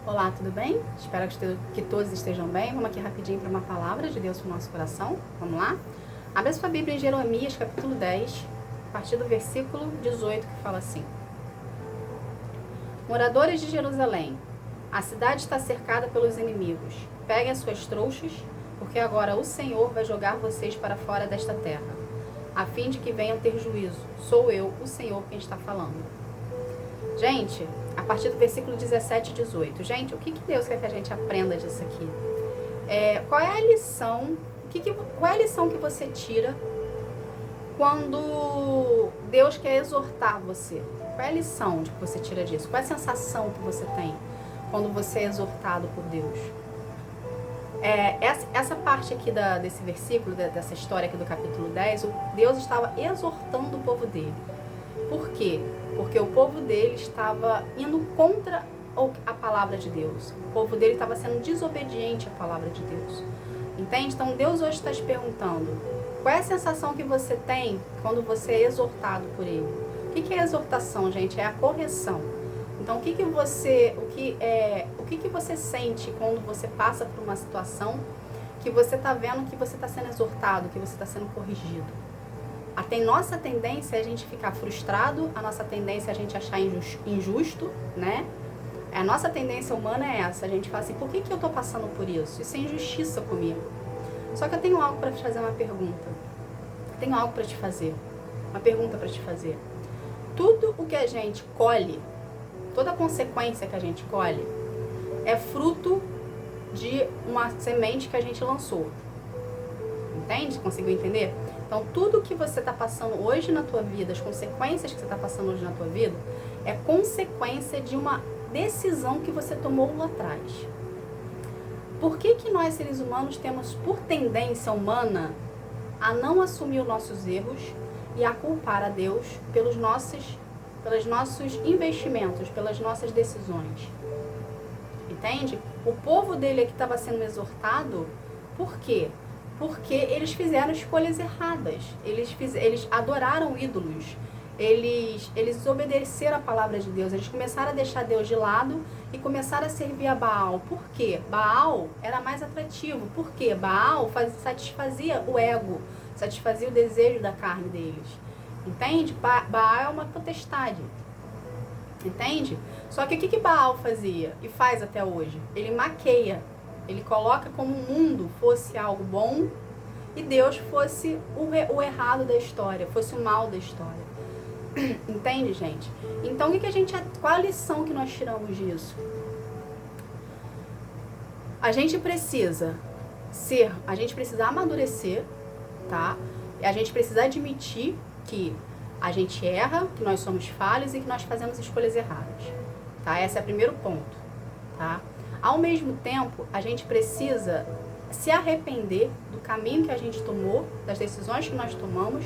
Olá, tudo bem? Espero que todos estejam bem. Vamos aqui rapidinho para uma palavra de Deus para o nosso coração. Vamos lá? Abre a sua Bíblia em Jeremias, capítulo 10, a partir do versículo 18, que fala assim: Moradores de Jerusalém, a cidade está cercada pelos inimigos. Peguem as suas trouxas, porque agora o Senhor vai jogar vocês para fora desta terra, a fim de que venham ter juízo. Sou eu, o Senhor, quem está falando. Gente, a partir do versículo 17 e 18. Gente, o que Deus quer que a gente aprenda disso aqui? Qual é a lição? Qual é a lição que você tira quando Deus quer exortar você? Qual é a lição que você tira disso? Qual é a sensação que você tem quando você é exortado por Deus? Essa parte aqui desse versículo, dessa história aqui do capítulo 10, Deus estava exortando o povo dele. Por quê? Porque o povo dele estava indo contra a palavra de Deus. O povo dele estava sendo desobediente à palavra de Deus. Entende? Então Deus hoje está te perguntando: qual é a sensação que você tem quando você é exortado por Ele? O que é exortação, gente? É a correção. Então o que você sente quando você passa por uma situação que você está vendo que você está sendo exortado, que você está sendo corrigido? A nossa tendência é a gente ficar frustrado, a nossa tendência é a gente achar injusto, né? A nossa tendência humana é essa, a gente fala assim: por que eu estou passando por isso? Isso é injustiça comigo. Só que eu tenho algo para te fazer, uma pergunta. Tenho algo para te fazer, uma pergunta para te fazer. Tudo o que a gente colhe, toda a consequência que a gente colhe, é fruto de uma semente que a gente lançou. Entende? Conseguiu entender? Então, tudo que você está passando hoje na tua vida, as consequências que você está passando hoje na tua vida, é consequência de uma decisão que você tomou lá atrás. Por que nós, seres humanos, temos por tendência humana a não assumir os nossos erros e a culpar a Deus pelos nossos investimentos, pelas nossas decisões? Entende? O povo dele é que estava sendo exortado. Por quê? Porque eles fizeram escolhas erradas. Eles adoraram ídolos. Eles desobedeceram a palavra de Deus. Eles começaram a deixar Deus de lado e começaram a servir a Baal. Por quê? Baal era mais atrativo. Por quê? Baal satisfazia o ego, satisfazia o desejo da carne deles. Entende? Baal é uma potestade. Entende? Só que o que Baal fazia e faz até hoje? Ele maqueia. Ele coloca como o mundo fosse algo bom e Deus fosse o errado da história, fosse o mal da história. Entende, gente? Então, qual a lição que nós tiramos disso? A gente precisa amadurecer, tá? A gente precisa admitir que a gente erra, que nós somos falhos e que nós fazemos escolhas erradas, tá? Esse é o primeiro ponto, tá? Ao mesmo tempo, a gente precisa se arrepender do caminho que a gente tomou, das decisões que nós tomamos,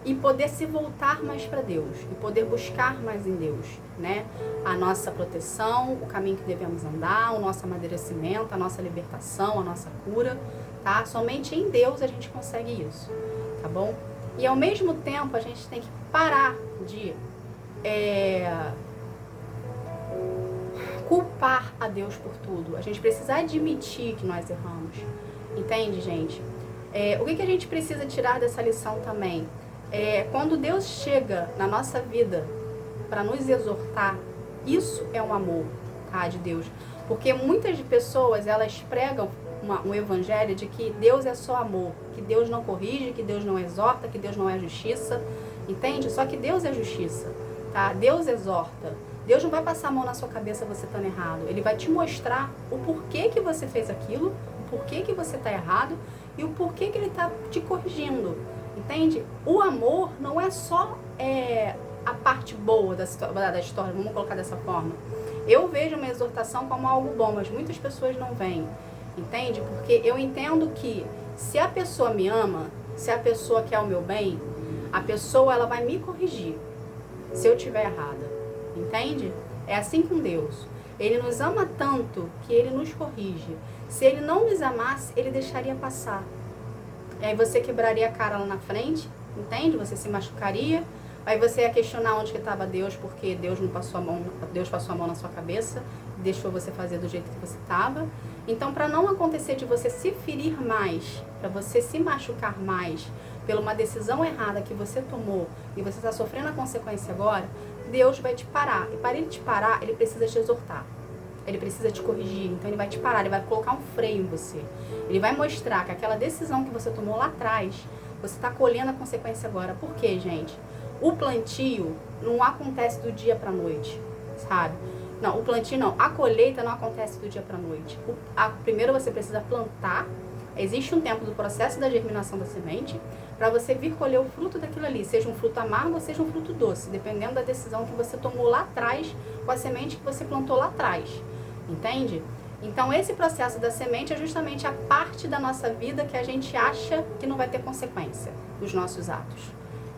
e poder se voltar mais para Deus, e poder buscar mais em Deus, né? A nossa proteção, o caminho que devemos andar, o nosso amadurecimento, a nossa libertação, a nossa cura, tá? Somente em Deus a gente consegue isso, tá bom? E ao mesmo tempo, a gente tem que parar de culpar a Deus por tudo. A gente precisa admitir que nós erramos. Entende, gente? O que a gente precisa tirar dessa lição também? Quando Deus chega na nossa vida para nos exortar, isso é um amor, tá, de Deus. Porque muitas pessoas, elas pregam um evangelho de que Deus é só amor, que Deus não corrige, que Deus não exorta, que Deus não é justiça. Entende? Só que Deus é justiça, tá? Deus exorta. Deus não vai passar a mão na sua cabeça você estando errado. Ele vai te mostrar o porquê que você fez aquilo, o porquê que você está errado e o porquê que ele está te corrigindo. Entende? O amor não é só a parte boa da história, vamos colocar dessa forma. Eu vejo uma exortação como algo bom, mas muitas pessoas não veem. Entende? Porque eu entendo que se a pessoa me ama, se a pessoa quer o meu bem, a pessoa ela vai me corrigir se eu estiver errada. Entende? É assim com Deus. Ele nos ama tanto que ele nos corrige. Se ele não nos amasse, ele deixaria passar. E aí você quebraria a cara lá na frente, entende? Você se machucaria, Aí você ia questionar onde que estava Deus, porque Deus não passou a mão, Deus passou a mão na sua cabeça, deixou você fazer do jeito que você estava. Então, para não acontecer de você se ferir mais, para você se machucar mais, pela uma decisão errada que você tomou e você está sofrendo a consequência agora, Deus vai te parar. E para ele te parar, ele precisa te exortar. Ele precisa te corrigir. Então ele vai te parar, ele vai colocar um freio em você. Ele vai mostrar que aquela decisão que você tomou lá atrás, você está colhendo a consequência agora. Por quê, gente? O plantio não acontece do dia para a noite, sabe? Não, o plantio não. A colheita não acontece do dia para a noite. Primeiro você precisa plantar. Existe um tempo do processo da germinação da semente para você vir colher o fruto daquilo ali, seja um fruto amargo ou seja um fruto doce, dependendo da decisão que você tomou lá atrás com a semente que você plantou lá atrás, entende? Então esse processo da semente é justamente a parte da nossa vida que a gente acha que não vai ter consequência dos nossos atos,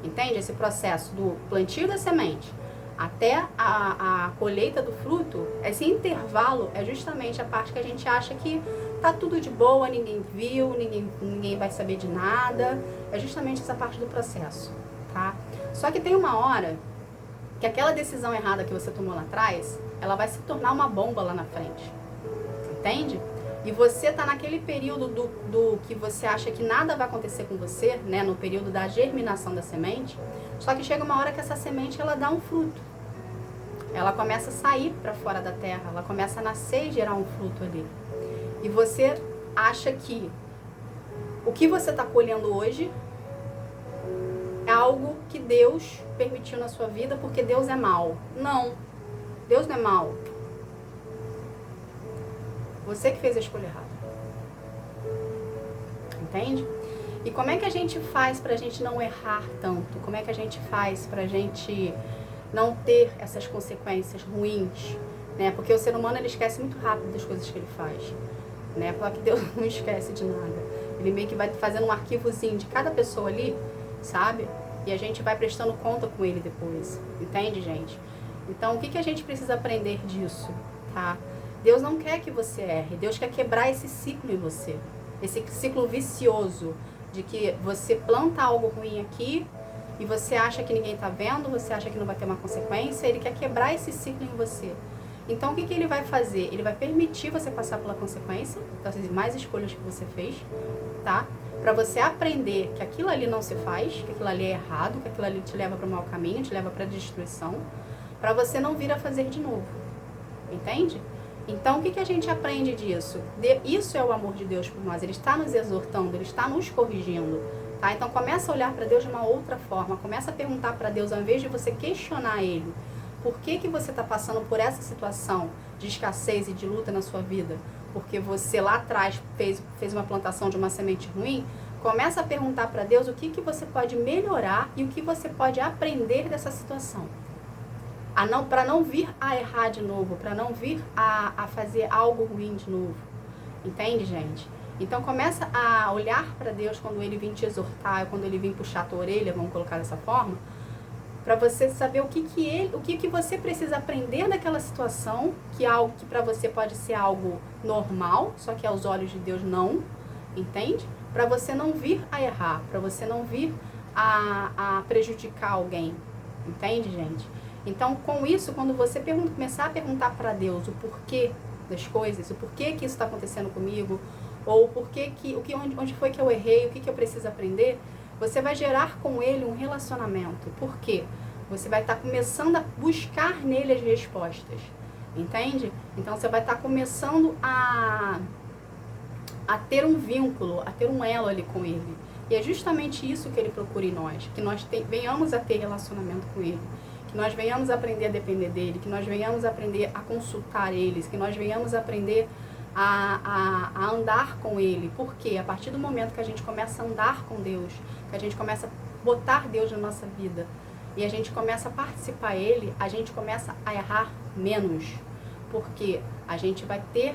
entende? Esse processo do plantio da semente até a colheita do fruto, esse intervalo é justamente a parte que a gente acha que tá tudo de boa, ninguém viu, ninguém vai saber de nada. É justamente essa parte do processo, tá? Só que tem uma hora que aquela decisão errada que você tomou lá atrás, ela vai se tornar uma bomba lá na frente, entende? E você tá naquele período do que você acha que nada vai acontecer com você, né? No período da germinação da semente. Só que chega uma hora que essa semente, ela dá um fruto. Ela começa a sair para fora da terra, ela começa a nascer e gerar um fruto ali. E você acha que o que você está colhendo hoje é algo que Deus permitiu na sua vida porque Deus é mau. Não, Deus não é mau. Você que fez a escolha errada. Entende? E como é que a gente faz para a gente não errar tanto? Como é que a gente faz para a gente não ter essas consequências ruins? Né? Porque o ser humano, ele esquece muito rápido das coisas que ele faz. Né? Falar que Deus não esquece de nada. Ele meio que vai fazendo um arquivozinho de cada pessoa ali, sabe? E a gente vai prestando conta com ele depois. Entende, gente? Então, o que a gente precisa aprender disso? Tá? Deus não quer que você erre. Deus quer quebrar esse ciclo em você. Esse ciclo vicioso de que você planta algo ruim aqui e você acha que ninguém tá vendo, você acha que não vai ter uma consequência. Ele quer quebrar esse ciclo em você. Então, o que ele vai fazer? Ele vai permitir você passar pela consequência, das mais escolhas que você fez, tá? Para você aprender que aquilo ali não se faz, que aquilo ali é errado, que aquilo ali te leva para o mau caminho, te leva para a destruição, para você não vir a fazer de novo. Entende? Então, o que a gente aprende disso? Isso é o amor de Deus por nós. Ele está nos exortando, ele está nos corrigindo, tá? Então, começa a olhar para Deus de uma outra forma. Começa a perguntar para Deus, ao invés de você questionar Ele. Por que você está passando por essa situação de escassez e de luta na sua vida? Porque você lá atrás fez uma plantação de uma semente ruim? Começa a perguntar para Deus o que você pode melhorar e o que você pode aprender dessa situação. Para não vir a errar de novo, para não vir a fazer algo ruim de novo. Entende, gente? Então começa a olhar para Deus quando Ele vir te exortar, quando Ele vir puxar a tua orelha, vamos colocar dessa forma, para você saber o que você precisa aprender daquela situação, que é algo que para você pode ser algo normal, só que aos olhos de Deus não, entende? Para você não vir a errar, para você não vir a prejudicar alguém, entende, gente? Então, com isso, quando você começar a perguntar para Deus o porquê das coisas, o porquê que isso está acontecendo comigo, ou onde foi que eu errei, o que eu preciso aprender, você vai gerar com Ele um relacionamento. Por quê? Você vai estar começando a buscar nele as respostas, entende? Então, você vai estar começando a ter um vínculo, a ter um elo ali com Ele. E é justamente isso que Ele procura em nós, que nós venhamos a ter relacionamento com Ele. Que nós venhamos aprender a depender dele, que nós venhamos aprender a consultar eles, que nós venhamos aprender a andar com ele. Porque a partir do momento que a gente começa a andar com Deus, que a gente começa a botar Deus na nossa vida e a gente começa a participar ele, a gente começa a errar menos. Porque a gente vai ter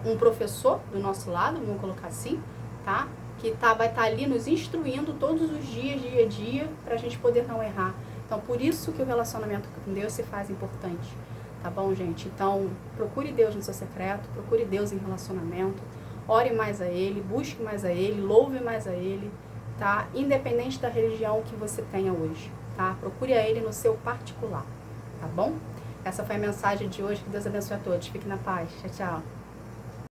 um professor do nosso lado, vamos colocar assim, tá? Que vai estar ali nos instruindo todos os dias, dia a dia, para a gente poder não errar. Então, por isso que o relacionamento com Deus se faz importante, tá bom, gente? Então, procure Deus no seu secreto, procure Deus em relacionamento, ore mais a Ele, busque mais a Ele, louve mais a Ele, tá? Independente da religião que você tenha hoje, tá? Procure a Ele no seu particular, tá bom? Essa foi a mensagem de hoje. Que Deus abençoe a todos. Fique na paz. Tchau, tchau.